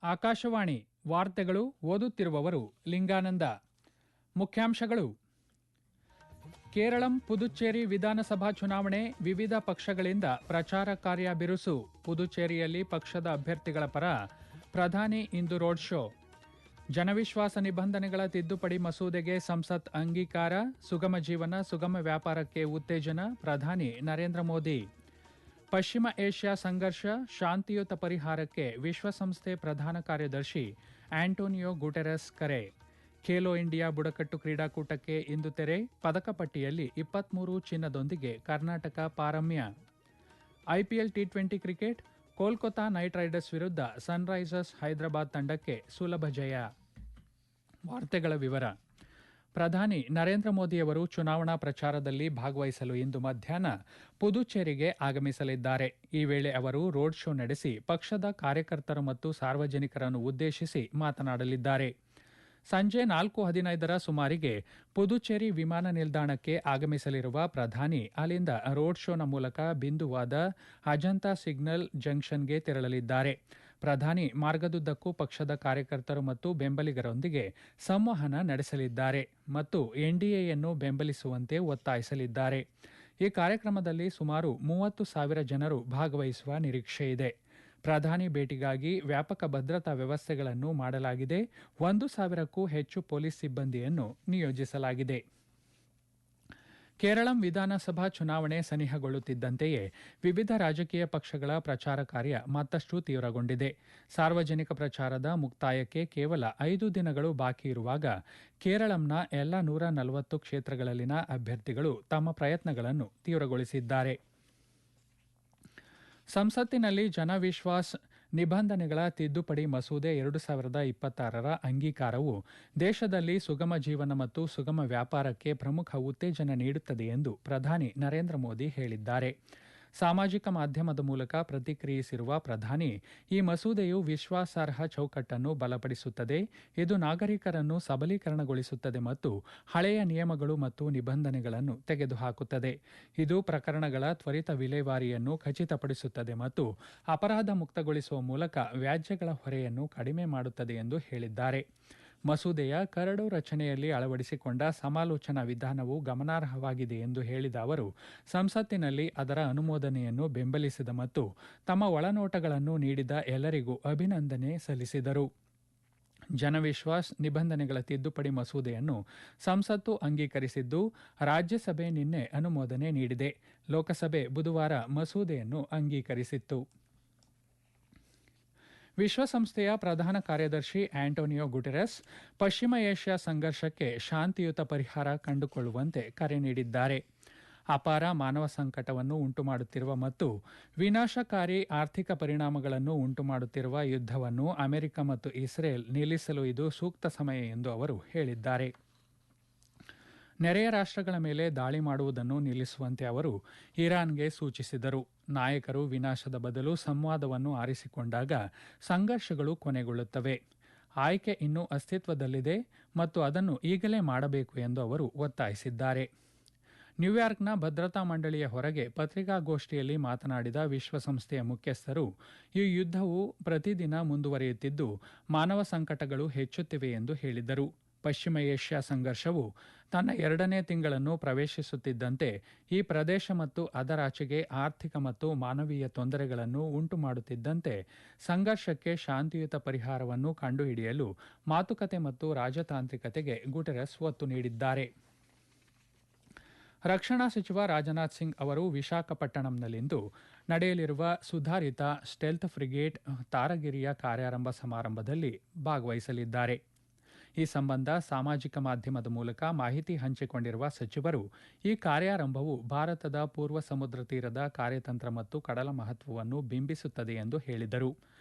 ಆಕಾಶವಾಣಿ ವಾರ್ತೆಗಳು ಓದುತ್ತಿರುವವರು ಲಿಂಗಾನಂದ. ಮುಖ್ಯಾಂಶಗಳು: ಕೇರಳಂ ಪುದುಚೇರಿ ವಿಧಾನಸಭಾ ಚುನಾವಣೆ, ವಿವಿಧ ಪಕ್ಷಗಳಿಂದ ಪ್ರಚಾರ ಕಾರ್ಯ ಬಿರುಸು. ಪುದುಚೇರಿಯಲ್ಲಿ ಪಕ್ಷದ ಅಭ್ಯರ್ಥಿಗಳ ಪರ ಪ್ರಧಾನಿ ಇಂದು ರೋಡ್ ಶೋ. ಜನವಿಶ್ವಾಸ ನಿಬಂಧನೆಗಳ ತಿದ್ದುಪಡಿ ಮಸೂದೆಗೆ ಸಂಸತ್ ಅಂಗೀಕಾರ. ಸುಗಮ ಜೀವನ, ಸುಗಮ ವ್ಯಾಪಾರಕ್ಕೆ ಉತ್ತೇಜನ. ಪ್ರಧಾನಿ ನರೇಂದ್ರ ಮೋದಿ. ಪಶ್ಚಿಮ ಏಷ್ಯಾ ಸಂಘರ್ಷ, ಶಾಂತಿಯುತ ಪರಿಹಾರಕ್ಕೆ ವಿಶ್ವಸಂಸ್ಥೆ ಪ್ರಧಾನ ಕಾರ್ಯದರ್ಶಿ ಆಂಟೋನಿಯೋ ಗುಟೆರಸ್ ಕರೆ. ಖೇಲೋ ಇಂಡಿಯಾ ಬುಡಕಟ್ಟು ಕ್ರೀಡಾಕೂಟಕ್ಕೆ ಇಂದು ತೆರೆ. ಪದಕ ಪಟ್ಟಿಯಲ್ಲಿ 23 ಚಿನ್ನದೊಂದಿಗೆ ಕರ್ನಾಟಕ ಪಾರಮ್ಯ. ಐಪಿಎಲ್ ಟಿ20 ಕ್ರಿಕೆಟ್, ಕೋಲ್ಕತಾ ನೈಟ್ ರೈಡರ್ಸ್ ವಿರುದ್ಧ ಸನ್ರೈಸರ್ಸ್ ಹೈದರಾಬಾದ್ ತಂಡಕ್ಕೆ ಸುಲಭ ಜಯ. ವಾರ್ತೆಗಳ ವಿವರ. ಪ್ರಧಾನಿ ನರೇಂದ್ರ ಮೋದಿಯವರು ಚುನಾವಣಾ ಪ್ರಚಾರದಲ್ಲಿ ಭಾಗವಹಿಸಲು ಇಂದು ಮಧ್ಯಾಹ್ನ ಪುದುಚೇರಿಗೆ ಆಗಮಿಸಲಿದ್ದಾರೆ. ಈ ವೇಳೆ ಅವರು ರೋಡ್ ಶೋ ನಡೆಸಿ ಪಕ್ಷದ ಕಾರ್ಯಕರ್ತರು ಮತ್ತು ಸಾರ್ವಜನಿಕರನ್ನು ಉದ್ದೇಶಿಸಿ ಮಾತನಾಡಲಿದ್ದಾರೆ. ಸಂಜೆ 4:15 ಸುಮಾರಿಗೆ ಪುದುಚೇರಿ ವಿಮಾನ ನಿಲ್ದಾಣಕ್ಕೆ ಆಗಮಿಸಲಿರುವ ಪ್ರಧಾನಿ ಅಲ್ಲಿಂದ ರೋಡ್ ಶೋನ ಮೂಲಕ ಬಿಂದುವಾದ ಅಜಂತಾ ಸಿಗ್ನಲ್ ಜಂಕ್ಷನ್ಗೆ ತೆರಳಲಿದ್ದಾರೆ. ಪ್ರಧಾನಿ ಮಾರ್ಗದುದ್ದಕ್ಕೂ ಪಕ್ಷದ ಕಾರ್ಯಕರ್ತರು ಮತ್ತು ಬೆಂಬಲಿಗರೊಂದಿಗೆ ಸಂವಹನ ನಡೆಸಲಿದ್ದಾರೆ ಮತ್ತು ಎನ್ಡಿಎಯನ್ನು ಬೆಂಬಲಿಸುವಂತೆ ಒತ್ತಾಯಿಸಲಿದ್ದಾರೆ. ಈ ಕಾರ್ಯಕ್ರಮದಲ್ಲಿ ಸುಮಾರು 30,000 ಜನರು ಭಾಗವಹಿಸುವ ನಿರೀಕ್ಷೆಯಿದೆ. ಪ್ರಧಾನಿ ಭೇಟಿಗಾಗಿ ವ್ಯಾಪಕ ಭದ್ರತಾ ವ್ಯವಸ್ಥೆಗಳನ್ನು ಮಾಡಲಾಗಿದೆ. 1,000ಕ್ಕೂ ಹೆಚ್ಚು ಪೊಲೀಸ್ ಸಿಬ್ಬಂದಿಯನ್ನು ನಿಯೋಜಿಸಲಾಗಿದೆ. ಕೇರಳಂ ವಿಧಾನಸಭಾ ಚುನಾವಣೆ ಸನಿಹಗೊಳ್ಳುತ್ತಿದ್ದಂತೆಯೇ ವಿವಿಧ ರಾಜಕೀಯ ಪಕ್ಷಗಳ ಪ್ರಚಾರ ಕಾರ್ಯ ಮತ್ತಷ್ಟು ತೀವ್ರಗೊಂಡಿದೆ. ಸಾರ್ವಜನಿಕ ಪ್ರಚಾರದ ಮುಕ್ತಾಯಕ್ಕೆ ಕೇವಲ 5 ದಿನಗಳು ಬಾಕಿ ಇರುವಾಗ ಕೇರಳಂನ ಎಲ್ಲ 140 ಕ್ಷೇತ್ರಗಳಲ್ಲಿನ ಅಭ್ಯರ್ಥಿಗಳು ತಮ್ಮ ಪ್ರಯತ್ನಗಳನ್ನು ತೀವ್ರಗೊಳಿಸಿದ್ದಾರೆ. ಸಂಸತ್ತಿನಲ್ಲಿ ಜನವಿಶ್ವಾಸ್ ನಿಬಂಧನೆಗಳ ತಿದ್ದುಪಡಿ ಮಸೂದೆ 2026ರ ಅಂಗೀಕಾರವು ದೇಶದಲ್ಲಿ ಸುಗಮ ಜೀವನ ಮತ್ತು ಸುಗಮ ವ್ಯಾಪಾರಕ್ಕೆ ಪ್ರಮುಖ ಉತ್ತೇಜನ ನೀಡುತ್ತದೆ ಎಂದು ಪ್ರಧಾನಿ ನರೇಂದ್ರ ಮೋದಿ ಹೇಳಿದ್ದಾರೆ. ಸಾಮಾಜಿಕ ಮಾಧ್ಯಮದ ಮೂಲಕ ಪ್ರತಿಕ್ರಿಯಿಸಿರುವ ಪ್ರಧಾನಿ, ಈ ಮಸೂದೆಯು ವಿಶ್ವಾಸಾರ್ಹ ಚೌಕಟ್ಟನ್ನು ಬಲಪಡಿಸುತ್ತದೆ. ಇದು ನಾಗರಿಕರನ್ನು ಸಬಲೀಕರಣಗೊಳಿಸುತ್ತದೆ ಮತ್ತು ಹಳೆಯ ನಿಯಮಗಳು ಮತ್ತು ನಿಬಂಧನೆಗಳನ್ನು ತೆಗೆದುಹಾಕುತ್ತದೆ. ಇದು ಪ್ರಕರಣಗಳ ತ್ವರಿತ ವಿಲೇವಾರಿಯನ್ನು ಖಚಿತಪಡಿಸುತ್ತದೆ ಮತ್ತು ಅಪರಾಧ ಮುಕ್ತಗೊಳಿಸುವ ಮೂಲಕ ವ್ಯಾಜ್ಯಗಳ ಹೊರೆಯನ್ನು ಕಡಿಮೆ ಮಾಡುತ್ತದೆ ಎಂದು ಹೇಳಿದ್ದಾರೆ. ಮಸೂದೆಯ ಕರಡು ರಚನೆಯಲ್ಲಿ ಅಳವಡಿಸಿಕೊಂಡ ಸಮಾಲೋಚನಾ ವಿಧಾನವು ಗಮನಾರ್ಹವಾಗಿದೆ ಎಂದು ಹೇಳಿದ ಅವರು, ಸಂಸತ್ತಿನಲ್ಲಿ ಅದರ ಅನುಮೋದನೆಯನ್ನು ಬೆಂಬಲಿಸಿದ ಮತ್ತು ತಮ್ಮ ಒಳನೋಟಗಳನ್ನು ನೀಡಿದ ಎಲ್ಲರಿಗೂ ಅಭಿನಂದನೆ ಸಲ್ಲಿಸಿದರು. ಜನವಿಶ್ವಾಸ್ ನಿಬಂಧನೆಗಳ ತಿದ್ದುಪಡಿ ಮಸೂದೆಯನ್ನು ಸಂಸತ್ತು ಅಂಗೀಕರಿಸಿದ್ದು, ರಾಜ್ಯಸಭೆ ನಿನ್ನೆ ಅನುಮೋದನೆ ನೀಡಿದೆ. ಲೋಕಸಭೆ ಬುಧವಾರ ಮಸೂದೆಯನ್ನು ಅಂಗೀಕರಿಸಿತ್ತು. ವಿಶ್ವಸಂಸ್ಥೆಯ ಪ್ರಧಾನ ಕಾರ್ಯದರ್ಶಿ ಆಂಟೋನಿಯೋ ಗುಟೆರಸ್ ಪಶ್ಚಿಮ ಏಷ್ಯಾ ಸಂಘರ್ಷಕ್ಕೆ ಶಾಂತಿಯುತ ಪರಿಹಾರ ಕಂಡುಕೊಳ್ಳುವಂತೆ ಕರೆ ನೀಡಿದ್ದಾರೆ. ಅಪಾರ ಮಾನವ ಸಂಕಟವನ್ನು ಉಂಟುಮಾಡುತ್ತಿರುವ ಮತ್ತು ವಿನಾಶಕಾರಿ ಆರ್ಥಿಕ ಪರಿಣಾಮಗಳನ್ನು ಉಂಟುಮಾಡುತ್ತಿರುವ ಯುದ್ಧವನ್ನು ಅಮೆರಿಕ ಮತ್ತು ಇಸ್ರೇಲ್ ನಿಲ್ಲಿಸಲು ಇದು ಸೂಕ್ತ ಸಮಯ ಎಂದು ಅವರು ಹೇಳಿದ್ದಾರೆ. ನೆರೆಯ ರಾಷ್ಟ್ರಗಳ ಮೇಲೆ ದಾಳಿ ಮಾಡುವುದನ್ನು ನಿಲ್ಲಿಸುವಂತೆ ಅವರು ಇರಾನ್ಗೆ ಸೂಚಿಸಿದರು. ನಾಯಕರು ವಿನಾಶದ ಬದಲು ಸಂವಾದವನ್ನು ಆರಿಸಿಕೊಂಡಾಗ ಸಂಘರ್ಷಗಳು ಕೊನೆಗೊಳ್ಳುತ್ತವೆ. ಆಯ್ಕೆ ಇನ್ನೂ ಅಸ್ತಿತ್ವದಲ್ಲಿದೆ ಮತ್ತು ಅದನ್ನು ಈಗಲೇ ಮಾಡಬೇಕು ಎಂದು ಅವರು ಒತ್ತಾಯಿಸಿದ್ದಾರೆ. ನ್ಯೂಯಾರ್ಕ್ನ ಭದ್ರತಾ ಮಂಡಳಿಯ ಹೊರಗೆ ಪತ್ರಿಕಾಗೋಷ್ಠಿಯಲ್ಲಿ ಮಾತನಾಡಿದ ವಿಶ್ವಸಂಸ್ಥೆಯ ಮುಖ್ಯಸ್ಥರು, ಈ ಯುದ್ಧವು ಪ್ರತಿದಿನ ಮುಂದುವರಿಯುತ್ತಿದ್ದು ಮಾನವ ಸಂಕಟಗಳು ಹೆಚ್ಚುತ್ತಿವೆ ಎಂದು ಹೇಳಿದರು. ಪಶ್ಚಿಮ ಏಷ್ಯಾ ಸಂಘರ್ಷವು ತನ್ನ 2ನೇ ತಿಂಗಳನ್ನು ಪ್ರವೇಶಿಸುತ್ತಿದ್ದಂತೆ ಈ ಪ್ರದೇಶ ಮತ್ತು ಅದರಾಚೆಗೆ ಆರ್ಥಿಕ ಮತ್ತು ಮಾನವೀಯ ತೊಂದರೆಗಳನ್ನು ಉಂಟುಮಾಡುತ್ತಿದ್ದಂತೆ ಸಂಘರ್ಷಕ್ಕೆ ಶಾಂತಿಯುತ ಪರಿಹಾರವನ್ನು ಕಂಡುಹಿಡಿಯಲು ಮಾತುಕತೆ ಮತ್ತು ರಾಜತಾಂತ್ರಿಕತೆಗೆ ಗುಟೆರಸ್ ಒತ್ತು ನೀಡಿದ್ದಾರೆ. ರಕ್ಷಣಾ ಸಚಿವ ರಾಜನಾಥ್ ಸಿಂಗ್ ಅವರು ವಿಶಾಖಪಟ್ಟಣಂನಲ್ಲಿಂದು ನಡೆಯಲಿರುವ ಸುಧಾರಿತ ಸ್ಟೆಲ್ತ್ ಫ್ರಿಗೇಟ್ ತಾರಗಿರಿಯ ಕಾರ್ಯಾರಂಭ ಸಮಾರಂಭದಲ್ಲಿ ಭಾಗವಹಿಸಲಿದ್ದಾರೆ. ಈ ಸಂಬಂಧ ಸಾಮಾಜಿಕ ಮಾಧ್ಯಮದ ಮೂಲಕ ಮಾಹಿತಿ ಹಂಚಿಕೊಂಡಿರುವ ಸಚಿವರು, ಈ ಕಾರ್ಯಾರಂಭವು ಭಾರತದ ಪೂರ್ವ ಸಮುದ್ರ ತೀರದ ಕಾರ್ಯತಂತ್ರ ಮತ್ತು ಕಡಲ ಮಹತ್ವವನ್ನು ಬಿಂಬಿಸುತ್ತದೆ ಎಂದು ಹೇಳಿದರು.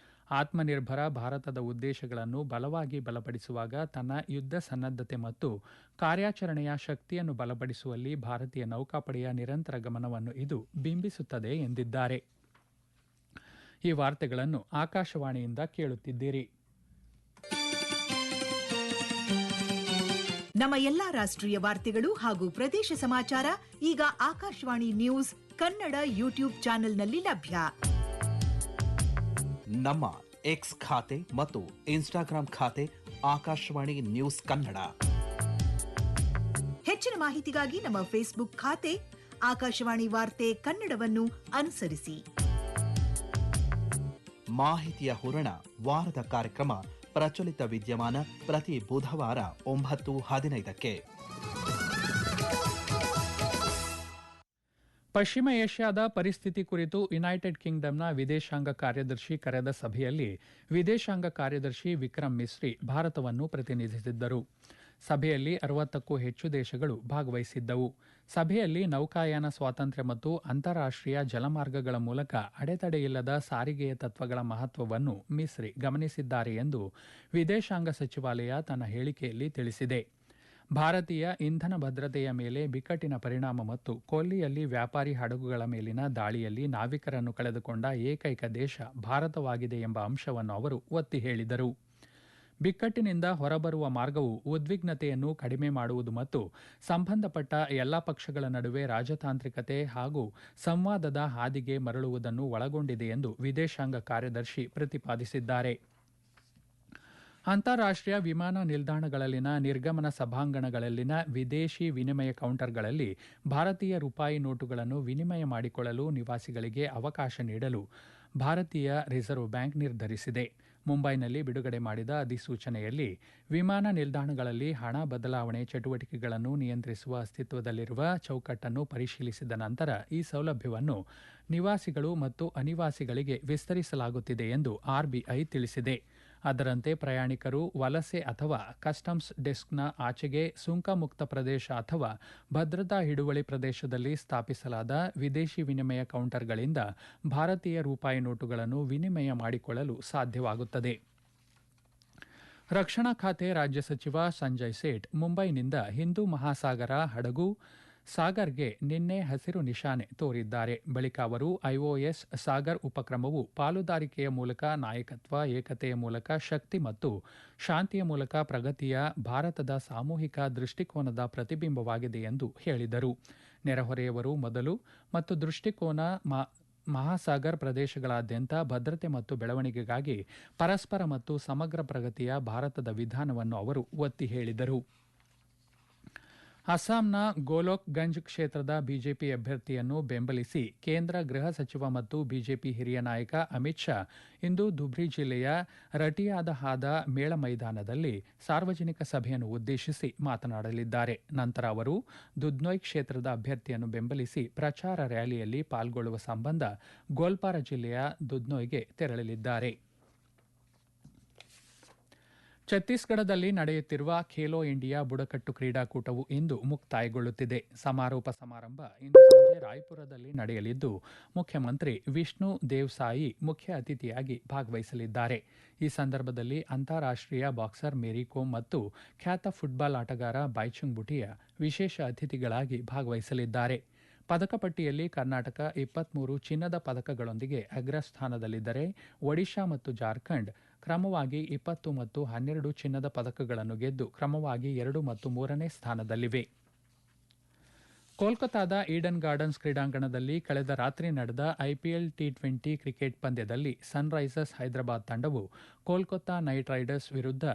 ಆತ್ಮನಿರ್ಭರ ಭಾರತದ ಉದ್ದೇಶಗಳನ್ನು ಬಲವಾಗಿ ಬಲಪಡಿಸುವಾಗ ತನ್ನ ಯುದ್ಧ ಸನ್ನದ್ಧತೆ ಮತ್ತು ಕಾರ್ಯಾಚರಣೆಯ ಶಕ್ತಿಯನ್ನು ಬಲಪಡಿಸುವಲ್ಲಿ ಭಾರತೀಯ ನೌಕಾಪಡೆಯ ನಿರಂತರ ಗಮನವನ್ನು ಇದು ಬಿಂಬಿಸುತ್ತದೆ ಎಂದಿದ್ದಾರೆ. ಈ ವಾರ್ತೆಗಳನ್ನು ಆಕಾಶವಾಣಿಯಿಂದ ಕೇಳುತ್ತಿದ್ದೀರಿ. ನಮ್ಮ ಎಲ್ಲಾ ರಾಷ್ಟ್ರೀಯ ವಾರ್ತೆಗಳು ಹಾಗೂ ಪ್ರದೇಶ ಸಮಾಚಾರ ಈಗ ಆಕಾಶವಾಣಿ ನ್ಯೂಸ್ ಕನ್ನಡ ಯೂಟ್ಯೂಬ್ ಚಾನೆಲ್ನಲ್ಲಿ ಲಭ್ಯ. ನಮ್ಮ ಎಕ್ಸ್ ಖಾತೆ ಮತ್ತು ಇನ್ಸ್ಟಾಗ್ರಾಂ ಖಾತೆ ಆಕಾಶವಾಣಿ ನ್ಯೂಸ್ ಕನ್ನಡ. ಹೆಚ್ಚಿನ ಮಾಹಿತಿಗಾಗಿ ನಮ್ಮ ಫೇಸ್ಬುಕ್ ಖಾತೆ ಆಕಾಶವಾಣಿ ವಾರ್ತೆ ಕನ್ನಡವನ್ನು ಅನುಸರಿಸಿ. ಮಾಹಿತಿಯ ಹೂರಣ ವಾರದ ಕಾರ್ಯಕ್ರಮ ಪ್ರಚಲಿತ ವಿದ್ಯಮಾನ ಪ್ರತಿ ಬುಧವಾರ 9:15ಕ್ಕೆ. ಪಶ್ಚಿಮ ಏಷ್ಯಾದ ಪರಿಸ್ಥಿತಿ ಕುರಿತು ಯುನೈಟೆಡ್ ಕಿಂಗ್ಡಮ್ನ ವಿದೇಶಾಂಗ ಕಾರ್ಯದರ್ಶಿ ಕರೆದ ಸಭೆಯಲ್ಲಿ ವಿದೇಶಾಂಗ ಕಾರ್ಯದರ್ಶಿ ವಿಕ್ರಮ್ ಮಿಸ್ರಿ ಭಾರತವನ್ನು ಪ್ರತಿನಿಧಿಸಿದ್ದರು. ಸಭೆಯಲ್ಲಿ 60ಕ್ಕೂ ಹೆಚ್ಚು ದೇಶಗಳು ಭಾಗವಹಿಸಿದ್ದವು. ಸಭೆಯಲ್ಲಿ ನೌಕಾಯಾನ ಸ್ವಾತಂತ್ರ್ಯ ಮತ್ತು ಅಂತಾರಾಷ್ಟ್ರೀಯ ಜಲಮಾರ್ಗಗಳ ಮೂಲಕ ಅಡೆತಡೆಯಿಲ್ಲದ ಸಾರಿಗೆಯ ತತ್ವಗಳ ಮಹತ್ವವನ್ನು ಮಿಸ್ರಿ ಗಮನಿಸಿದ್ದಾರೆ ಎಂದು ವಿದೇಶಾಂಗ ಸಚಿವಾಲಯ ತನ್ನ ಹೇಳಿಕೆಯಲ್ಲಿ ತಿಳಿಸಿದೆ. ಭಾರತೀಯ ಇಂಧನ ಭದ್ರತೆಯ ಮೇಲೆ ಬಿಕ್ಕಟ್ಟಿನ ಪರಿಣಾಮ ಮತ್ತು ಕೊಲ್ಲಿಯಲ್ಲಿ ವ್ಯಾಪಾರಿ ಹಡಗುಗಳ ಮೇಲಿನ ದಾಳಿಯಲ್ಲಿ ನಾವಿಕರನ್ನು ಕಳೆದುಕೊಂಡ ಏಕೈಕ ದೇಶ ಭಾರತವಾಗಿದೆ ಎಂಬ ಅಂಶವನ್ನು ಅವರು ಒತ್ತಿ ಹೇಳಿದರು. ಬಿಕ್ಕಟ್ಟಿನಿಂದ ಹೊರಬರುವ ಮಾರ್ಗವು ಉದ್ವಿಗ್ನತೆಯನ್ನು ಕಡಿಮೆ ಮಾಡುವುದು ಮತ್ತು ಸಂಬಂಧಪಟ್ಟ ಎಲ್ಲ ಪಕ್ಷಗಳ ನಡುವೆ ರಾಜತಾಂತ್ರಿಕತೆ ಹಾಗೂ ಸಂವಾದದ ಹಾದಿಗೆ ಮರಳುವುದನ್ನು ಒಳಗೊಂಡಿದೆ ಎಂದು ವಿದೇಶಾಂಗ ಕಾರ್ಯದರ್ಶಿ ಪ್ರತಿಪಾದಿಸಿದ್ದಾರೆ. ಅಂತಾರಾಷ್ಟ್ರೀಯ ವಿಮಾನ ನಿಲ್ದಾಣಗಳಲ್ಲಿನ ನಿರ್ಗಮನ ಸಭಾಂಗಣಗಳಲ್ಲಿನ ವಿದೇಶಿ ವಿನಿಮಯ ಕೌಂಟರ್ಗಳಲ್ಲಿ ಭಾರತೀಯ ರೂಪಾಯಿ ನೋಟುಗಳನ್ನು ವಿನಿಮಯ ಮಾಡಿಕೊಳ್ಳಲು ನಿವಾಸಿಗಳಿಗೆ ಅವಕಾಶ ನೀಡಲು ಭಾರತೀಯ ರಿಸರ್ವ್ ಬ್ಯಾಂಕ್ ನಿರ್ಧರಿಸಿದೆ. ಮುಂಬೈನಲ್ಲಿ ಬಿಡುಗಡೆ ಮಾಡಿದ ಅಧಿಸೂಚನೆಯಲ್ಲಿ ವಿಮಾನ ನಿಲ್ದಾಣಗಳಲ್ಲಿ ಹಣ ಬದಲಾವಣೆ ಚಟುವಟಿಕೆಗಳನ್ನು ನಿಯಂತ್ರಿಸುವ ಅಸ್ತಿತ್ವದಲ್ಲಿರುವ ಚೌಕಟ್ಟನ್ನು ಪರಿಶೀಲಿಸಿದ ನಂತರ ಈ ಸೌಲಭ್ಯವನ್ನು ನಿವಾಸಿಗಳು ಮತ್ತು ಅನಿವಾಸಿಗಳಿಗೆ ವಿಸ್ತರಿಸಲಾಗುತ್ತಿದೆ ಎಂದು ಆರ್ಬಿಐ ತಿಳಿಸಿದೆ. ಅದರಂತೆ ಪ್ರಯಾಣಿಕರು ವಲಸೆ ಅಥವಾ ಕಸ್ಟಮ್ಸ್ ಡೆಸ್ಕ್ನ ಆಚೆಗೆ ಸುಂಕ ಮುಕ್ತ ಪ್ರದೇಶ ಅಥವಾ ಭದ್ರತಾ ಹಿಡುವಳಿ ಪ್ರದೇಶದಲ್ಲಿ ಸ್ಥಾಪಿಸಲಾದ ವಿದೇಶಿ ವಿನಿಮಯ ಕೌಂಟರ್ಗಳಿಂದ ಭಾರತೀಯ ರೂಪಾಯಿ ನೋಟುಗಳನ್ನು ವಿನಿಮಯ ಮಾಡಿಕೊಳ್ಳಲು ಸಾಧ್ಯವಾಗುತ್ತದೆ. ರಕ್ಷಣಾ ಖಾತೆ ರಾಜ್ಯ ಸಚಿವ ಸಂಜಯ್ ಸೇಠ್ ಮುಂಬೈನಿಂದ ಹಿಂದೂ ಮಹಾಸಾಗರ ಹಡಗು ಸಾಗರ್ಗೆ ನಿನ್ನೆ ಹಸಿರು ನಿಶಾನೆ ತೋರಿದ್ದಾರೆ. ಬಳಿಕ ಅವರು ಐಒಎಸ್ ಸಾಗರ್ ಉಪಕ್ರಮವು ಪಾಲುದಾರಿಕೆಯ ಮೂಲಕ ನಾಯಕತ್ವ, ಏಕತೆಯ ಮೂಲಕ ಶಕ್ತಿ ಮತ್ತು ಶಾಂತಿಯ ಮೂಲಕ ಪ್ರಗತಿಯ ಭಾರತದ ಸಾಮೂಹಿಕ ದೃಷ್ಟಿಕೋನದ ಪ್ರತಿಬಿಂಬವಾಗಿದೆ ಎಂದು ಹೇಳಿದರು. ನೆರೆಹೊರೆಯವರು ಮೊದಲು ಮತ್ತು ದೃಷ್ಟಿಕೋನ ಮಹಾಸಾಗರ್ ಪ್ರದೇಶಗಳಾದ್ಯಂತ ಭದ್ರತೆ ಮತ್ತು ಬೆಳವಣಿಗೆಗಾಗಿ ಪರಸ್ಪರ ಮತ್ತು ಸಮಗ್ರ ಪ್ರಗತಿಯ ಭಾರತದ ವಿಧಾನವನ್ನು ಅವರು ಒತ್ತಿ ಹೇಳಿದರು. ಅಸ್ಸಾಂನ ಗೋಲೋಕ್ಗಂಜ್ ಕ್ಷೇತ್ರದ ಬಿಜೆಪಿ ಅಭ್ಯರ್ಥಿಯನ್ನು ಬೆಂಬಲಿಸಿ ಕೇಂದ್ರ ಗೃಹ ಸಚಿವ ಮತ್ತು ಬಿಜೆಪಿ ಹಿರಿಯ ನಾಯಕ ಅಮಿತ್ ಶಾ ಇಂದು ಧುಬ್ರಿ ಜಿಲ್ಲೆಯ ರಟಿಯಾದಹಾದ ಮೇಳ ಮೈದಾನದಲ್ಲಿ ಸಾರ್ವಜನಿಕ ಸಭೆಯನ್ನು ಉದ್ದೇಶಿಸಿ ಮಾತನಾಡಲಿದ್ದಾರೆ. ನಂತರ ಅವರು ದುಧ್ನೋಯ್ ಕ್ಷೇತ್ರದ ಅಭ್ಯರ್ಥಿಯನ್ನು ಬೆಂಬಲಿಸಿ ಪ್ರಚಾರ ರ್ಯಾಲಿಯಲ್ಲಿ ಪಾಲ್ಗೊಳ್ಳುವ ಸಂಬಂಧ ಗೋಲ್ಪಾರ ಜಿಲ್ಲೆಯ ದುಧ್ನೋಯ್ಗೆ ತೆರಳಲಿದ್ದಾರೆ. ಛತ್ತೀಸ್ಗಢದಲ್ಲಿ ನಡೆಯುತ್ತಿರುವ ಖೇಲೋ ಇಂಡಿಯಾ ಬುಡಕಟ್ಟು ಕ್ರೀಡಾಕೂಟವು ಇಂದು ಮುಕ್ತಾಯಗೊಳ್ಳುತ್ತಿದೆ. ಸಮಾರೋಪ ಸಮಾರಂಭ ಇಂದು ಸಂಜೆ ರಾಯ್ಪುರದಲ್ಲಿ ನಡೆಯಲಿದ್ದು ಮುಖ್ಯಮಂತ್ರಿ ವಿಷ್ಣು ದೇವ್ ಸಾಯಿ ಮುಖ್ಯ ಅತಿಥಿಯಾಗಿ ಭಾಗವಹಿಸಲಿದ್ದಾರೆ. ಈ ಸಂದರ್ಭದಲ್ಲಿ ಅಂತಾರಾಷ್ಟ್ರೀಯ ಬಾಕ್ಸರ್ ಮೇರಿ ಕೋಮ್ ಮತ್ತು ಖ್ಯಾತ ಫುಟ್ಬಾಲ್ ಆಟಗಾರ ಬೈಚುಂಗ್ ಬುಟಿಯಾ ವಿಶೇಷ ಅತಿಥಿಗಳಾಗಿ ಭಾಗವಹಿಸಲಿದ್ದಾರೆ. ಪದಕ ಪಟ್ಟಿಯಲ್ಲಿ ಕರ್ನಾಟಕ 23 ಚಿನ್ನದ ಪದಕಗಳೊಂದಿಗೆ ಅಗ್ರಸ್ಥಾನದಲ್ಲಿದ್ದರೆ ಒಡಿಶಾ ಮತ್ತು ಜಾರ್ಖಂಡ್ ಕ್ರಮವಾಗಿ 20 ಮತ್ತು 12 ಚಿನ್ನದ ಪದಕಗಳನ್ನು ಗೆದ್ದು ಕ್ರಮವಾಗಿ 2 ಮತ್ತು 3ನೇ ಸ್ಥಾನದಲ್ಲಿವೆ. ಕೋಲ್ಕತಾದ ಈಡನ್ ಗಾರ್ಡನ್ಸ್ ಕ್ರೀಡಾಂಗಣದಲ್ಲಿ ಕಳೆದ ರಾತ್ರಿ ನಡೆದ ಐಪಿಎಲ್ ಟಿ20 ಕ್ರಿಕೆಟ್ ಪಂದ್ಯದಲ್ಲಿ ಸನ್ರೈಸರ್ಸ್ ಹೈದರಾಬಾದ್ ತಂಡವು ಕೋಲ್ಕತಾ ನೈಟ್ ರೈಡರ್ಸ್ ವಿರುದ್ಧ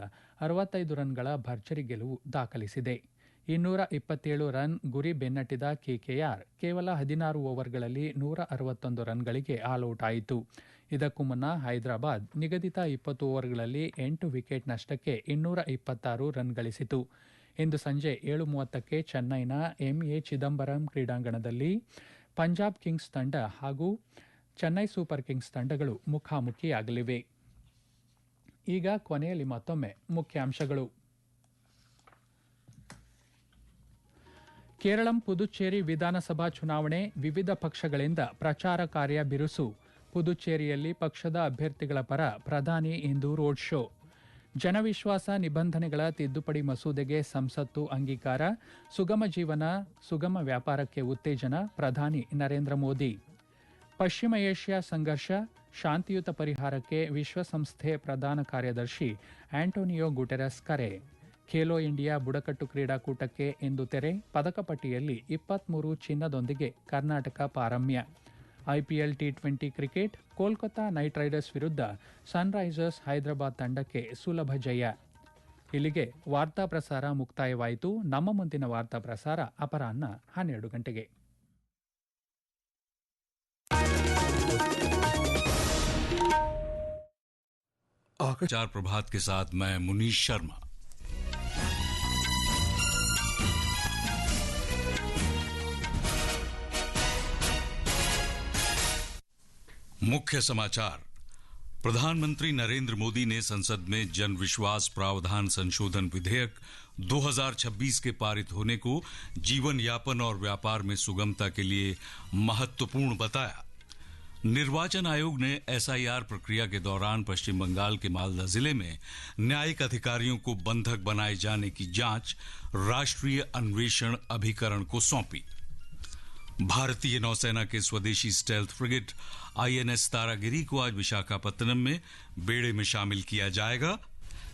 65 ರನ್ಗಳ ಭರ್ಜರಿ ಗೆಲುವು ದಾಖಲಿಸಿದೆ. 227 ರನ್ ಗುರಿ ಬೆನ್ನಟ್ಟಿದ ಕೆಕೆಆರ್ ಕೇವಲ 16 ಓವರ್ಗಳಲ್ಲಿ 161 ರನ್ಗಳಿಗೆ ಆಲ್ಔಟ್ ಆಯಿತು. ಇದಕ್ಕೂ ಮುನ್ನ ಹೈದರಾಬಾದ್ ನಿಗದಿತ 20 ಓವರ್ಗಳಲ್ಲಿ 8 ವಿಕೆಟ್ ನಷ್ಟಕ್ಕೆ 226 ರನ್ ಗಳಿಸಿತು. ಇಂದು ಸಂಜೆ 7:30ಕ್ಕೆ ಚೆನ್ನೈನ ಎಂಎ ಚಿದಂಬರಂ ಕ್ರೀಡಾಂಗಣದಲ್ಲಿ ಪಂಜಾಬ್ ಕಿಂಗ್ಸ್ ತಂಡ ಹಾಗೂ ಚೆನ್ನೈ ಸೂಪರ್ ಕಿಂಗ್ಸ್ ತಂಡಗಳು ಮುಖಾಮುಖಿಯಾಗಲಿವೆ. ಈಗ ಕೊನೆಯಲ್ಲಿ ಮತ್ತೊಮ್ಮೆ ಮುಖ್ಯಾಂಶಗಳು. ಕೇರಳಂ ಪುದುಚೇರಿ ವಿಧಾನಸಭಾ ಚುನಾವಣೆ, ವಿವಿಧ ಪಕ್ಷಗಳಿಂದ ಪ್ರಚಾರ ಕಾರ್ಯ ಬಿರುಸು. ಪುದುಚೇರಿಯಲ್ಲಿ ಪಕ್ಷದ ಅಭ್ಯರ್ಥಿಗಳ ಪರ ಪ್ರಧಾನಿ ಇಂದು ರೋಡ್ ಶೋ. ಜನವಿಶ್ವಾಸ ನಿಬಂಧನೆಗಳ ತಿದ್ದುಪಡಿ ಮಸೂದೆಗೆ ಸಂಸತ್ತು ಅಂಗೀಕಾರ. ಸುಗಮ ಜೀವನ, ಸುಗಮ ವ್ಯಾಪಾರಕ್ಕೆ ಉತ್ತೇಜನ, ಪ್ರಧಾನಿ ನರೇಂದ್ರ ಮೋದಿ. ಪಶ್ಚಿಮ ಏಷ್ಯಾ ಸಂಘರ್ಷ, ಶಾಂತಿಯುತ ಪರಿಹಾರಕ್ಕೆ ವಿಶ್ವಸಂಸ್ಥೆ ಪ್ರಧಾನ ಕಾರ್ಯದರ್ಶಿ ಆಂಟೋನಿಯೋ ಗುಟೆರಸ್ ಕರೆ. ಖೇಲೋ ಇಂಡಿಯಾ ಬುಡಕಟ್ಟು ಕ್ರೀಡಾಕೂಟಕ್ಕೆ ಇಂದು ತೆರೆ. ಪದಕ ಪಟ್ಟಿಯಲ್ಲಿ 23 ಚಿನ್ನದೊಂದಿಗೆ ಕರ್ನಾಟಕ ಪಾರಮ್ಯ. ಐಪಿಎಲ್ ಟಿ20 ಕ್ರಿಕೆಟ್ ಕೋಲ್ಕತಾ ನೈಟ್ ರೈಡರ್ಸ್ ವಿರುದ್ಧ ಸನ್ರೈಸರ್ಸ್ ಹೈದರಾಬಾದ್ ತಂಡಕ್ಕೆ ಸುಲಭ ಜಯ. ಇಲ್ಲಿಗೆ ವಾರ್ತಾ ಪ್ರಸಾರ ಮುಕ್ತಾಯವಾಯಿತು. ನಮ್ಮ ಮುಂದಿನ ವಾರ್ತಾ ಪ್ರಸಾರ ಅಪರಾಹ್ನ 12 ಗಂಟೆಗೆ. चार प्रभात के साथ मैं मुनीश शर्मा। मुख्य समाचार। प्रधानमंत्री नरेंद्र मोदी ने संसद में जन विश्वास प्रावधान संशोधन विधेयक 2026 के पारित होने को जीवन यापन और व्यापार में सुगमता के लिए महत्वपूर्ण बताया। निर्वाचन आयोग ने एसआईआर प्रक्रिया के दौरान पश्चिम बंगाल के मालदा जिले में न्यायिक अधिकारियों को बंधक बनाए जाने की जांच राष्ट्रीय अन्वेषण अभिकरण को सौंपी। भारतीय नौसेना के स्वदेशी स्टेल्थ फ्रिगेट आईएनएस तारागिरी को आज विशाखापत्तनम में बेड़े में शामिल किया जाएगा।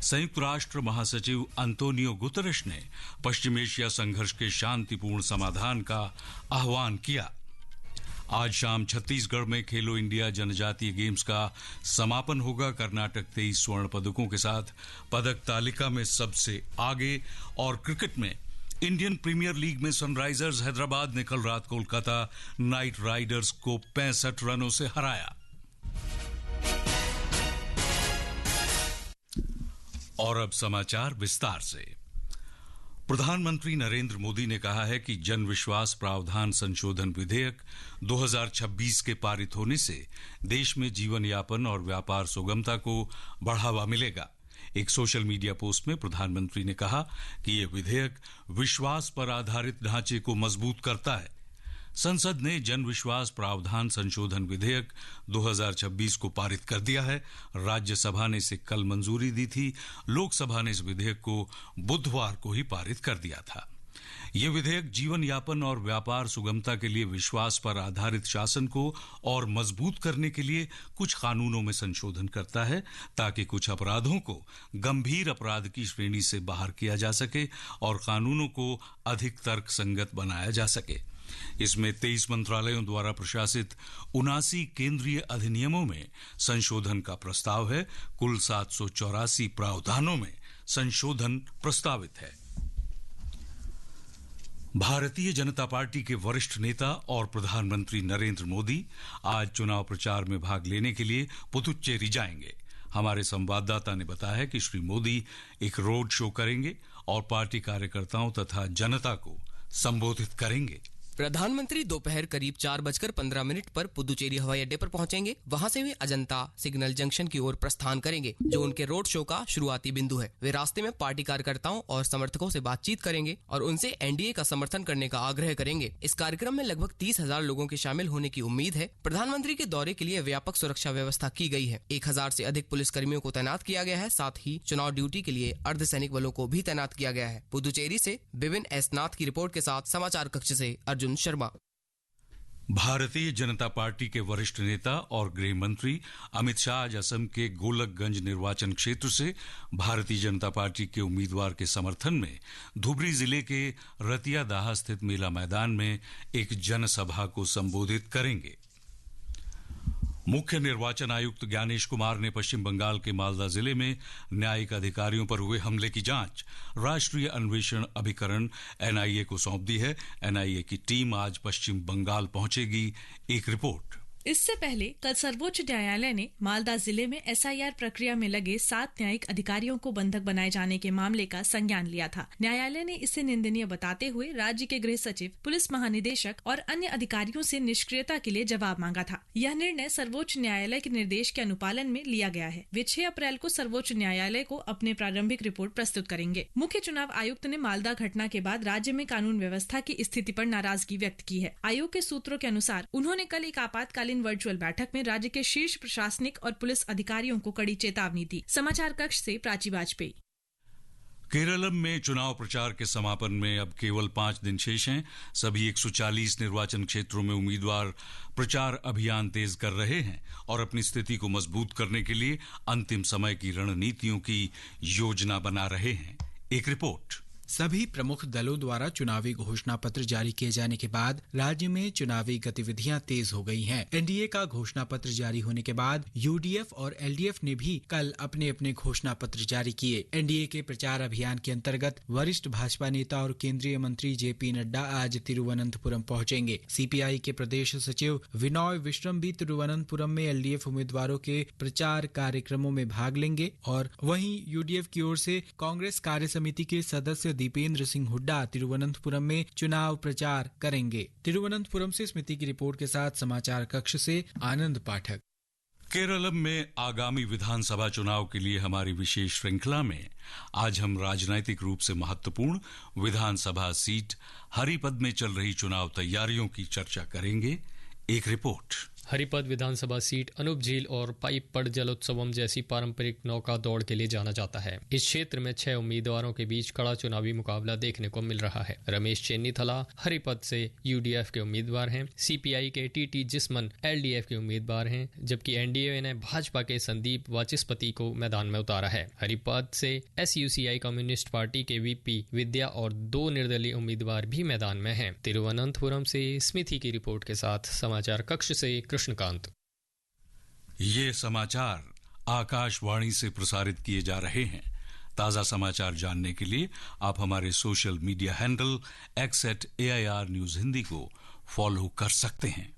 संयुक्त राष्ट्र महासचिव अंतोनियो गुतरश ने पश्चिम एशिया संघर्ष के शांतिपूर्ण समाधान का आह्वान किया। आज शाम छत्तीसगढ़ में खेलो इंडिया जनजातीय गेम्स का समापन होगा। कर्नाटक 23 स्वर्ण पदकों के साथ पदक तालिका में सबसे आगे। और क्रिकेट में इंडियन प्रीमियर लीग में सनराइजर्स हैदराबाद ने कल रात कोलकाता नाइट राइडर्स को 65 रनों से हराया। और अब समाचार विस्तार से। प्रधानमंत्री नरेंद्र मोदी ने कहा है कि जन विश्वास प्रावधान संशोधन विधेयक 2026 के पारित होने से देश में जीवन यापन और व्यापार सुगमता को बढ़ावा मिलेगा। एक सोशल मीडिया पोस्ट में प्रधानमंत्री ने कहा कि यह विधेयक विश्वास पर आधारित ढांचे को मजबूत करता है। संसद ने जन विश्वास प्रावधान संशोधन विधेयक 2026 को पारित कर दिया है। राज्यसभा ने इसे कल मंजूरी दी थी। लोकसभा ने इस विधेयक को बुधवार को ही पारित कर दिया था। यह विधेयक जीवन यापन और व्यापार सुगमता के लिए विश्वास पर आधारित शासन को और मजबूत करने के लिए कुछ कानूनों में संशोधन करता है ताकि कुछ अपराधों को गंभीर अपराध की श्रेणी से बाहर किया जा सके और कानूनों को अधिक तर्कसंगत बनाया जा सके। इसमें 23 मंत्रालयों द्वारा प्रशासित 79 केंद्रीय अधिनियमों में संशोधन का प्रस्ताव है। कुल 784 प्रावधानों में संशोधन प्रस्तावित है। भारतीय जनता पार्टी के वरिष्ठ नेता और प्रधानमंत्री नरेंद्र मोदी आज चुनाव प्रचार में भाग लेने के लिए पुदुच्चेरी जाएंगे। हमारे संवाददाता ने बताया है कि श्री मोदी एक रोड शो करेंगे और पार्टी कार्यकर्ताओं तथा जनता को संबोधित करेंगे। प्रधानमंत्री दोपहर करीब 4:15 पर पुदुचेरी हवाई अड्डे पर पहुंचेंगे। वहां से वे अजंता सिग्नल जंक्शन की ओर प्रस्थान करेंगे, जो उनके रोड शो का शुरुआती बिंदु है। वे रास्ते में पार्टी कार्यकर्ताओं और समर्थकों से बातचीत करेंगे और उनसे एनडीए का समर्थन करने का आग्रह करेंगे। इस कार्यक्रम में लगभग 30,000 लोगों के शामिल होने की उम्मीद है। प्रधानमंत्री के दौरे के लिए व्यापक सुरक्षा व्यवस्था की गई है। 1000 से अधिक पुलिसकर्मियों को तैनात किया गया है। साथ ही चुनाव ड्यूटी के लिए अर्धसैनिक बलों को भी तैनात किया गया है। पुदुचेरी से विपिन एस नाथ की रिपोर्ट के साथ समाचार कक्ष से अर्जुन शर्मा। भारतीय जनता पार्टी के वरिष्ठ नेता और गृह मंत्री अमित शाह आज असम के गोलकगंज निर्वाचन क्षेत्र से भारतीय जनता पार्टी के उम्मीदवार के समर्थन में धुबरी जिले के रतियादाह स्थित मेला मैदान में एक जनसभा को संबोधित करेंगे। मुख्य निर्वाचन आयुक्त ज्ञानेश कुमार ने पश्चिम बंगाल के मालदा जिले में न्यायिक अधिकारियों पर हुए हमले की जांच राष्ट्रीय अन्वेषण अभिकरण एनआईए को सौंप दी है। एनआईए की टीम आज पश्चिम बंगाल पहुंचेगी। एक रिपोर्ट। इससे पहले कल सर्वोच्च न्यायालय ने मालदा जिले में एसआईआर प्रक्रिया में लगे 7 न्यायिक अधिकारियों को बंधक बनाए जाने के मामले का संज्ञान लिया था। न्यायालय ने इसे निंदनीय बताते हुए राज्य के गृह सचिव, पुलिस महानिदेशक और अन्य अधिकारियों से निष्क्रियता के लिए जवाब मांगा था। यह निर्णय सर्वोच्च न्यायालय के निर्देश के अनुपालन में लिया गया है। वे 6 अप्रैल को सर्वोच्च न्यायालय को अपने प्रारंभिक रिपोर्ट प्रस्तुत करेंगे। मुख्य चुनाव आयुक्त ने मालदा घटना के बाद राज्य में कानून व्यवस्था की स्थिति पर नाराजगी व्यक्त की है। आयोग के सूत्रों के अनुसार उन्होंने कल एक आपातकालीन वर्चुअल बैठक में राज्य के शीर्ष प्रशासनिक और पुलिस अधिकारियों को कड़ी चेतावनी दी। समाचार कक्ष से प्राची वाजपेयी। केरलम में चुनाव प्रचार के समापन में अब केवल 5 दिन शेष हैं। सभी 140 निर्वाचन क्षेत्रों में उम्मीदवार प्रचार अभियान तेज कर रहे हैं और अपनी स्थिति को मजबूत करने के लिए अंतिम समय की रणनीतियों की योजना बना रहे हैं। एक रिपोर्ट। सभी प्रमुख दलों द्वारा चुनावी घोषणा पत्र जारी किए जाने के बाद राज्य में चुनावी गतिविधियां तेज हो गई हैं। एनडीए का घोषणा पत्र जारी होने के बाद यूडीएफ और एलडीएफ ने भी कल अपने अपने घोषणा पत्र जारी किए। एनडीए के प्रचार अभियान के अंतर्गत वरिष्ठ भाजपा नेता और केंद्रीय मंत्री जेपी नड्डा आज तिरुवनंतपुरम पहुंचेंगे। सीपीआई के प्रदेश सचिव विनोय विश्वम भी तिरुवनंतपुरम में एलडीएफ उम्मीदवारों के प्रचार कार्यक्रमों में भाग लेंगे और वहीं यूडीएफ की ओर से कांग्रेस कार्य समिति के सदस्य दीपेंद्र सिंह हुड्डा तिरुवनंतपुरम में चुनाव प्रचार करेंगे। तिरुवनंतपुरम से स्मृति की रिपोर्ट के साथ समाचार कक्ष से आनंद पाठक। केरलम में आगामी विधानसभा चुनाव के लिए हमारी विशेष श्रृंखला में आज हम राजनीतिक रूप से महत्वपूर्ण विधानसभा सीट हरिपद में चल रही चुनाव तैयारियों की चर्चा करेंगे। एक रिपोर्ट। हरिपद विधानसभा सीट अनूप झील और पाइपड़ जलोत्सवम जैसी पारंपरिक नौका दौड़ के लिए जाना जाता है। इस क्षेत्र में 6 उम्मीदवारों के बीच कड़ा चुनावी मुकाबला देखने को मिल रहा है। रमेश चेन्नीथला हरिपद से यूडीएफ के उम्मीदवार हैं। सीपीआई के टीटी जिस्मन एलडीएफ के उम्मीदवार हैं, जबकि एनडीए ने भाजपा के संदीप वाचस्पति को मैदान में उतारा है। हरिपद से एसयूसीआई कम्युनिस्ट पार्टी के वीपी विद्या और 2 निर्दलीय उम्मीदवार भी मैदान में हैं। तिरुवनंतपुरम से स्मृति की रिपोर्ट के साथ समाचार कक्ष से कृष्णकांत। ये समाचार आकाशवाणी से प्रसारित किए जा रहे हैं। ताजा समाचार जानने के लिए आप हमारे social media handle @AIR news Hindi को फॉलो कर सकते हैं।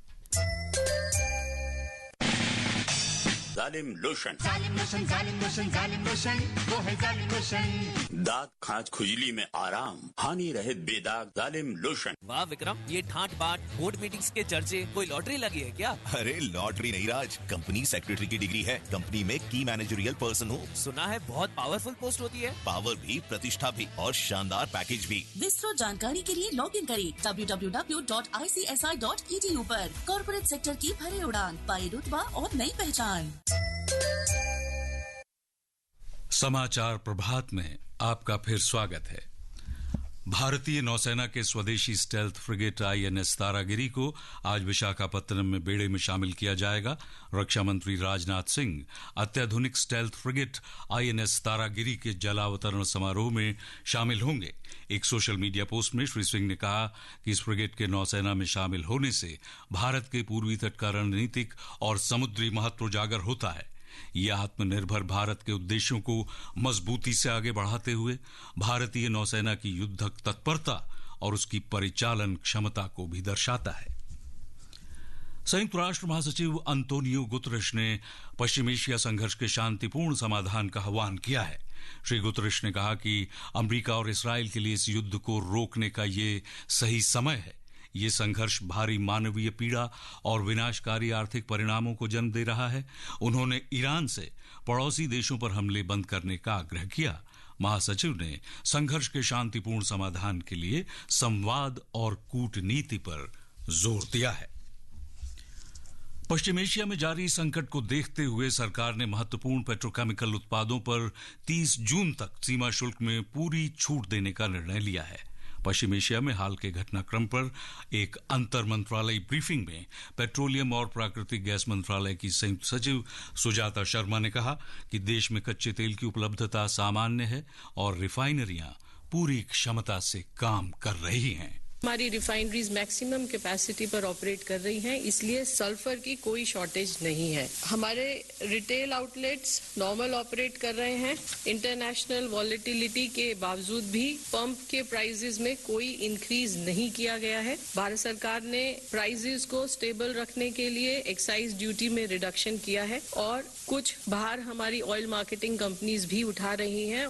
जालिम लोशन, जालिम लोशन, जालिम लोशन, जालिम लोशन, वो है जालिम लोशन। दांत खांच खुजली में आराम, हानि रहित बेदाग जालिम लोशन। वाह विक्रम, ये ठाट बाट बोर्ड मीटिंग्स के चर्चे, कोई लॉटरी लगी है क्या? अरे लॉटरी नहीं राज, कंपनी सेक्रेटरी की डिग्री है, कंपनी में की मैनेजरियल पर्सन हूँ। सुना है बहुत पावरफुल पोस्ट होती है। पावर भी, प्रतिष्ठा भी और शानदार पैकेज भी। विस्तृत जानकारी के लिए लॉग इन करें www.icsi.edu पर। कॉर्पोरेट सेक्टर की भरे उड़ान, पाई रुतबा और नई पहचान। समाचार प्रभात में आपका फिर स्वागत है। भारतीय नौसेना के स्वदेशी स्टेल्थ फ्रिगेट आईएनएस तारागिरी को आज विशाखापत्तनम में बेड़े में शामिल किया जाएगा। रक्षा मंत्री राजनाथ सिंह अत्याधुनिक स्टेल्थ फ्रिगेट आईएनएस तारागिरी के जलावतरण समारोह में शामिल होंगे। एक सोशल मीडिया पोस्ट में श्री सिंह ने कहा कि इस फ्रिगेट के नौसेना में शामिल होने से भारत के पूर्वी तट का रणनीतिक और समुद्री महत्व उजागर होता है। यह आत्मनिर्भर भारत के उद्देश्यों को मजबूती से आगे बढ़ाते हुए भारतीय नौसेना की युद्धक तत्परता और उसकी परिचालन क्षमता को भी दर्शाता है। संयुक्त राष्ट्र महासचिव अंतोनियो गुतरेश ने पश्चिम एशिया संघर्ष के शांतिपूर्ण समाधान का आह्वान किया है। श्री गुतरेश ने कहा कि अमेरिका और इस्राएल के लिए इस युद्ध को रोकने का ये सही समय है। ये संघर्ष भारी मानवीय पीड़ा और विनाशकारी आर्थिक परिणामों को जन्म दे रहा है। उन्होंने ईरान से पड़ोसी देशों पर हमले बंद करने का आग्रह किया। महासचिव ने संघर्ष के शांतिपूर्ण समाधान के लिए संवाद और कूटनीति पर जोर दिया है। पश्चिम एशिया में जारी संकट को देखते हुए सरकार ने महत्वपूर्ण पेट्रोकेमिकल उत्पादों पर 30 जून तक सीमा शुल्क में पूरी छूट देने का निर्णय लिया है। पश्चिम एशिया में हाल के घटनाक्रम पर एक अंतर मंत्रालय ब्रीफिंग में पेट्रोलियम और प्राकृतिक गैस मंत्रालय की संयुक्त सचिव सुजाता शर्मा ने कहा कि देश में कच्चे तेल की उपलब्धता सामान्य है और रिफाइनरियां पूरी क्षमता से काम कर रही हैं। हमारी रिफाइनरीज मैक्सिमम कैपेसिटी पर ऑपरेट कर रही हैं, इसलिए सल्फर की कोई शॉर्टेज नहीं है। हमारे रिटेल आउटलेट्स नॉर्मल ऑपरेट कर रहे हैं। इंटरनेशनल वॉलेटिलिटी के बावजूद भी पंप के प्राइसेस में कोई इंक्रीज नहीं किया गया है। भारत सरकार ने प्राइसेस को स्टेबल रखने के लिए एक्साइज ड्यूटी में रिडक्शन किया है और कुछ भार हमारी ऑयल मार्केटिंग कंपनीज भी उठा रही हैं।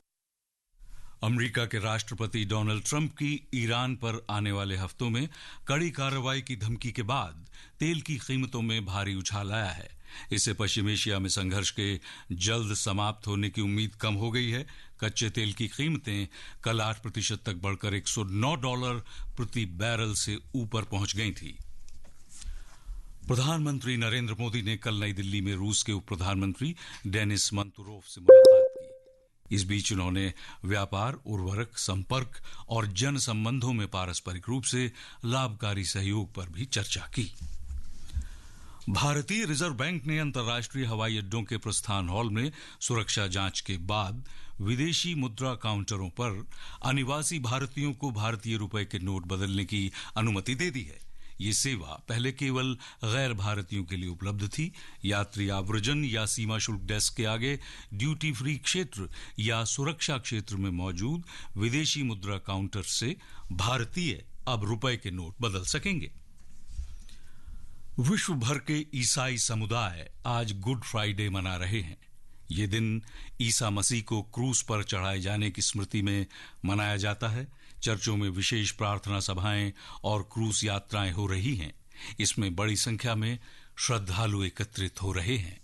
अमेरिका के राष्ट्रपति डोनाल्ड ट्रंप की ईरान पर आने वाले हफ्तों में कड़ी कार्रवाई की धमकी के बाद तेल की कीमतों में भारी उछाल आया है। इससे पश्चिम एशिया में संघर्ष के जल्द समाप्त होने की उम्मीद कम हो गई है। कच्चे तेल की कीमतें कल 8% तक बढ़कर $109 प्रति बैरल से ऊपर पहुंच गई थी। प्रधानमंत्री नरेंद्र मोदी ने कल नई दिल्ली में रूस के उप प्रधानमंत्री डेनिस मंतुरोव से मुलाकात की। इस बीच उन्होंने व्यापार, उर्वरक, संपर्क और जन संबंधों में पारस्परिक रूप से लाभकारी सहयोग पर भी चर्चा की। भारतीय रिजर्व बैंक ने अंतर्राष्ट्रीय हवाई अड्डों के प्रस्थान हॉल में सुरक्षा जांच के बाद विदेशी मुद्रा काउंटरों पर अनिवासी भारतीयों को भारतीय रुपए के नोट बदलने की अनुमति दे दी है। ये सेवा पहले केवल गैर भारतीयों के लिए उपलब्ध थी। यात्री आव्रजन या सीमा शुल्क डेस्क के आगे ड्यूटी फ्री क्षेत्र या सुरक्षा क्षेत्र में मौजूद विदेशी मुद्रा काउंटर से भारतीय अब रुपए के नोट बदल सकेंगे। विश्व भर के ईसाई समुदाय आज गुड फ्राइडे मना रहे हैं। ये दिन ईसा मसीह को क्रूस पर चढ़ाए जाने की स्मृति में मनाया जाता है। चर्चों में विशेष प्रार्थना सभाएं और क्रूस यात्राएं हो रही हैं। इसमें बड़ी संख्या में श्रद्धालु एकत्रित हो रहे हैं।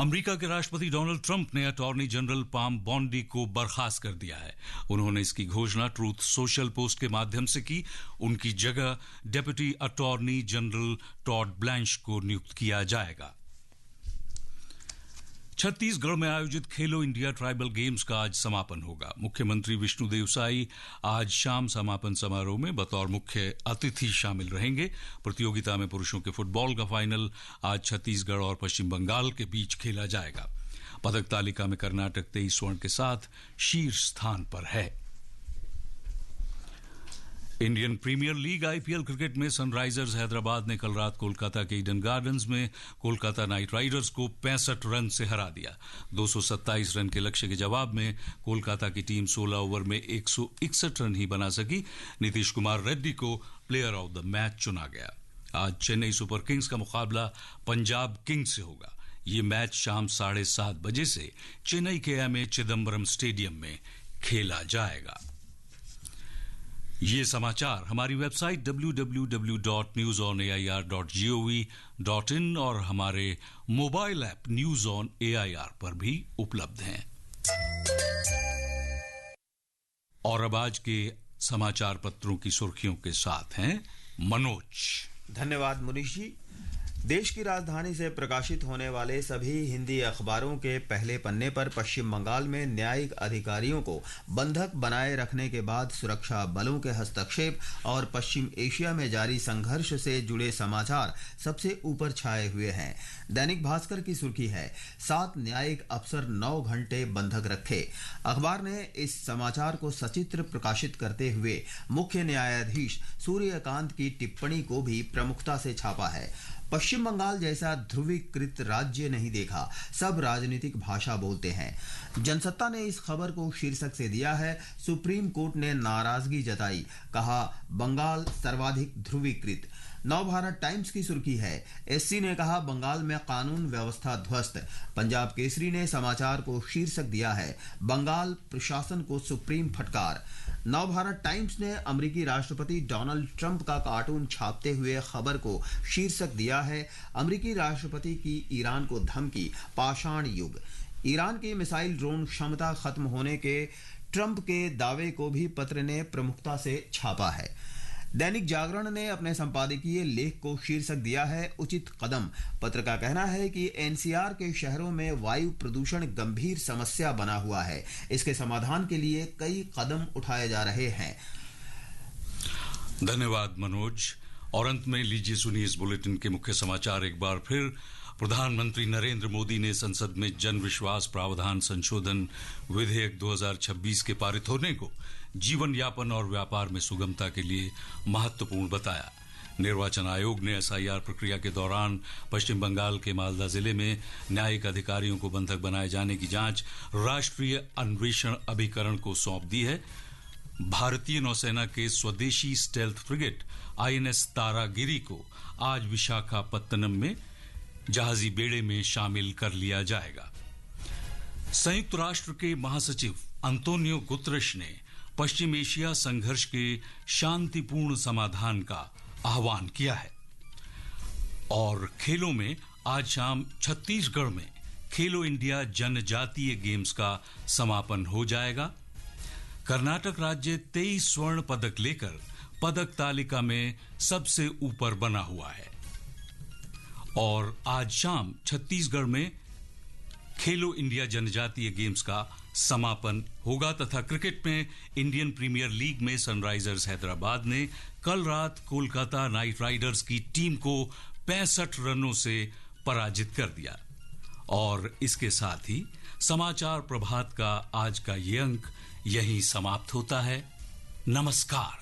अमेरिका के राष्ट्रपति डोनाल्ड ट्रंप ने अटॉर्नी जनरल पाम बॉन्डी को बर्खास्त कर दिया है। उन्होंने इसकी घोषणा ट्रूथ सोशल पोस्ट के माध्यम से की। उनकी जगह deputy attorney general Todd Blanche को नियुक्त किया जाएगा। छत्तीसगढ़ में आयोजित खेलो इंडिया ट्राइबल गेम्स का आज समापन होगा। मुख्यमंत्री विष्णुदेव साई आज शाम समापन समारोह में बतौर मुख्य अतिथि शामिल रहेंगे। प्रतियोगिता में पुरुषों के फुटबॉल का फाइनल आज छत्तीसगढ़ और पश्चिम बंगाल के बीच खेला जाएगा। पदक तालिका में कर्नाटक 23 स्वर्ण के साथ शीर्ष स्थान पर है। Indian Premier League IPL cricket में सनराइजर्स हैदराबाद ने कल रात कोलकाता के ईडन गार्डन्स में कोलकाता नाइट राइडर्स को 65 रन से हरा दिया। 227 रन के लक्ष्य के जवाब में कोलकाता की टीम 16 ओवर में 161 रन ही बना सकी। नीतीश कुमार रेड्डी को प्लेयर ऑफ द मैच चुना गया। आज चेन्नई सुपर किंग्स का मुकाबला पंजाब किंग्स से होगा। ये मैच शाम 7:30 बजे से चेन्नई के एमए चिदम्बरम स्टेडियम में खेला जाएगा। ये समाचार हमारी वेबसाइट www.newsonair.gov.in और हमारे mobile app news on AIR पर भी उपलब्ध हैं। और अब आज के समाचार पत्रों की सुर्खियों के साथ हैं मनोज। धन्यवाद मुनीश जी। देश की राजधानी से प्रकाशित होने वाले सभी हिंदी अखबारों के पहले पन्ने पर पश्चिम बंगाल में न्यायिक अधिकारियों को बंधक बनाए रखने के बाद सुरक्षा बलों के हस्तक्षेप और पश्चिम एशिया में जारी संघर्ष से जुड़े समाचार सबसे ऊपर छाए हुए हैं। दैनिक भास्कर की सुर्खी है 7 न्यायिक अफसर 9 घंटे बंधक रखे। अखबार ने इस समाचार को सचित्र प्रकाशित करते हुए मुख्य न्यायाधीश सूर्यकांत की टिप्पणी को भी प्रमुखता से छापा है। पश्चिम बंगाल जैसा ध्रुवीकृत राज्य नहीं देखा, सब राजनीतिक भाषा बोलते हैं। जनसत्ता ने इस खबर को शीर्षक से दिया है सुप्रीम कोर्ट ने नाराजगी जताई, कहा बंगाल सर्वाधिक ध्रुवीकृत। नवभारत टाइम्स की सुर्खी है एससी ने कहा बंगाल में कानून व्यवस्था ध्वस्त। पंजाब केसरी ने समाचार को शीर्षक दिया है बंगाल प्रशासन को सुप्रीम फटकार। नवभारत टाइम्स ने अमेरिकी राष्ट्रपति डोनाल्ड ट्रंप का कार्टून छापते हुए खबर को शीर्षक दिया है अमेरिकी राष्ट्रपति की ईरान को धमकी, पाषाण युग। ईरान की मिसाइल ड्रोन क्षमता खत्म होने के ट्रंप के दावे को भी पत्र ने प्रमुखता से छापा है। दैनिक जागरण ने अपने संपादकीय लेख को शीर्षक दिया है उचित कदम। पत्र का कहना है कि एनसीआर के शहरों में वायु प्रदूषण गंभीर समस्या बना हुआ है। इसके समाधान के लिए कई कदम उठाए जा रहे हैं। धन्यवाद मनोज। और अंत में लीजिए सुनिए इस बुलेटिन के मुख्य समाचार एक बार फिर। प्रधानमंत्री नरेंद्र मोदी ने संसद में जन विश्वास प्रावधान संशोधन विधेयक 2026 के पारित होने को जीवन यापन और व्यापार में सुगमता के लिए महत्वपूर्ण बताया। निर्वाचन आयोग ने एसआईआर प्रक्रिया के दौरान पश्चिम बंगाल के मालदा जिले में न्यायिक अधिकारियों को बंधक बनाए जाने की जांच राष्ट्रीय अन्वेषण अभिकरण को सौंप दी है। भारतीय नौसेना के स्वदेशी स्टेल्थ फ्रिगेट आईएनएस तारागिरी को आज विशाखापत्तनम में जहाजी बेड़े में शामिल कर लिया जाएगा। संयुक्त राष्ट्र के महासचिव अंतोनियो गुतरश ने पश्चिम एशिया संघर्ष के शांतिपूर्ण समाधान का आह्वान किया है। और खेलों में आज शाम छत्तीसगढ़ में खेलो इंडिया जनजातीय गेम्स का समापन हो जाएगा। कर्नाटक राज्य 23 स्वर्ण पदक लेकर पदक तालिका में सबसे ऊपर बना हुआ है। और आज शाम छत्तीसगढ़ में खेलो इंडिया जनजातीय गेम्स का समापन होगा तथा क्रिकेट में इंडियन प्रीमियर लीग में सनराइजर्स हैदराबाद ने कल रात कोलकाता नाइट राइडर्स की टीम को 65 रनों से पराजित कर दिया। और इसके साथ ही समाचार प्रभात का आज का ये अंक यहीं समाप्त होता है। नमस्कार।